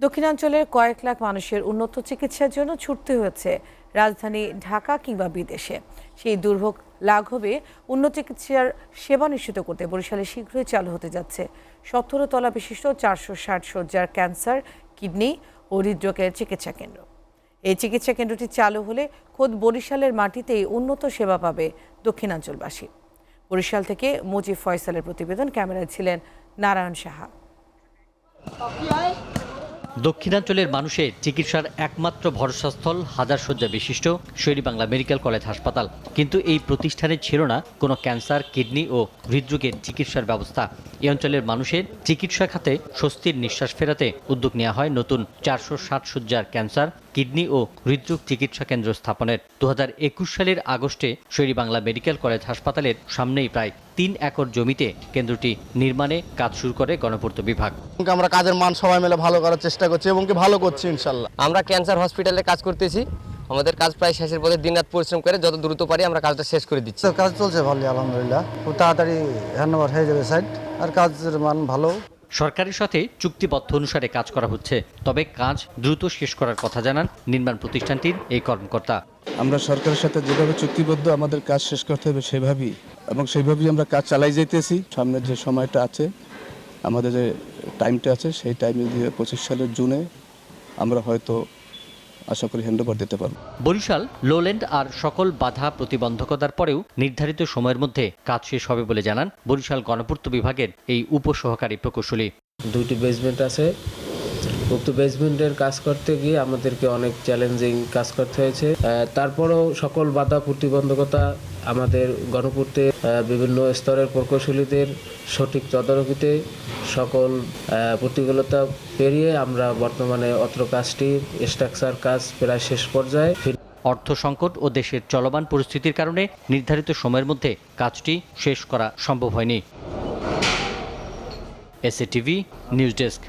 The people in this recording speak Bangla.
দক্ষিণাঞ্চলের কয়েক লাখ মানুষের উন্নত চিকিৎসার জন্য ছুটতে হয়েছে রাজধানী ঢাকা কিংবা বিদেশে। সেই দুর্ভোগ লাঘবে উন্নত চিকিৎসার সেবা নিশ্চিত করতে বরিশালে শীঘ্রই চালু হতে যাচ্ছে ১৭ তলা বিশিষ্ট ৪৬০ শয্যার ক্যান্সার, কিডনি ও হৃদরোগের চিকিৎসা কেন্দ্র। এই চিকিৎসা কেন্দ্রটি চালু হলে খোদ বরিশালের মাটিতেই উন্নত সেবা পাবে দক্ষিণাঞ্চলবাসী। বরিশাল থেকে মুজিব ফয়সালের প্রতিবেদন, ক্যামেরায় ছিলেন নারায়ণ সাহা। দক্ষিণাঞ্চলের মানুষের চিকিৎসার একমাত্র ভরসাস্থল হাজার শয্যা বিশিষ্ট শের-ই-বাংলা মেডিকেল কলেজ হাসপাতাল। কিন্তু এই প্রতিষ্ঠানে ছিল না কোনো ক্যান্সার, কিডনি ও হৃদরোগের চিকিৎসার ব্যবস্থা। এই অঞ্চলের মানুষের চিকিৎসা খাতে স্বস্তির নিঃশ্বাস ফেরাতে উদ্যোগ নেওয়া হয় নতুন ৪৬০ শয্যার ক্যান্সার, কিডনি ও হৃদরোগ চিকিৎসা কেন্দ্র স্থাপনের। ২০২১ সালের আগস্টে শের-ই-বাংলা মেডিকেল কলেজ হাসপাতালের সামনেই প্রায় ৩ একর জমিতে কেন্দ্রটি নির্মাণে কাজ শুরু করে গণপূর্ত বিভাগ। আমরা কাজের মান সবাই মিলে ভালো করার চেষ্টা করছি এবং ভালো করছি ইনশাল্লাহ। আমরা ক্যান্সার হসপিটালে কাজ করতেছি, আমাদের কাজ প্রায় শেষের পথে, দিনরাত পরিশ্রম করে যত দ্রুত পারি আমরা কাজটা শেষ করে দিচ্ছি। কাজ চলছে ভালো, আলহামদুলিল্লাহ। খুব তাড়াতাড়ি হ্যান্ডওভার হয়ে যাবে সাইট, আর কাজের মান ভালো। সরকারের সাথে চুক্তিবদ্ধ অনুসারে কাজ করা হচ্ছে, তবে কাজ দ্রুত শেষ করার কথা জানান নির্মাণ প্রতিষ্ঠানটির এই কর্মকর্তা। আমরা সরকারের সাথে যেভাবে চুক্তিবদ্ধ আমাদের কাজ শেষ করতে হবে সেভাবেই, এবং সেইভাবেই আমরা কাজ চালাই যাইতেছি। সামনের যে সময়টা আছে, আমাদের যে টাইমটা আছে, সেই টাইমে দিয়ে ২৫ সালের জুনে আমরা হয়তো আশা করি হ্যান্ডওভার দিতে পারব। বরিশাল লোল্যান্ড আর সকল বাধা প্রতিবন্ধকতার পরেও নির্ধারিত সময়ের মধ্যে কাজ শেষ হবে বলে জানান বরিশাল গণপূর্ত বিভাগের এই উপসহকারী প্রকৌশলী। 2টি বেসমেন্ট আছে। উক্ত বেসমেন্টের কাজ করতে গিয়ে আমাদেরকে অনেক চ্যালেঞ্জিং কাজ করতে হয়েছে। তারপরেও সকল বাধা প্রতিবন্ধকতা আমাদের গণপূর্তে বিভিন্ন স্তরের প্রকৌশলীদের সঠিক তদারকিতে সকল প্রতিকূলতা পেরিয়ে আমরা বর্তমানে অত্র কাজটি স্ট্রাকচার কাজ প্রায় শেষ পর্যায়ে। অর্থ সংকট ও দেশের চলমান পরিস্থিতির কারণে নির্ধারিত সময়ের মধ্যে কাজটি শেষ করা সম্ভব হয়নি। SATV news desk.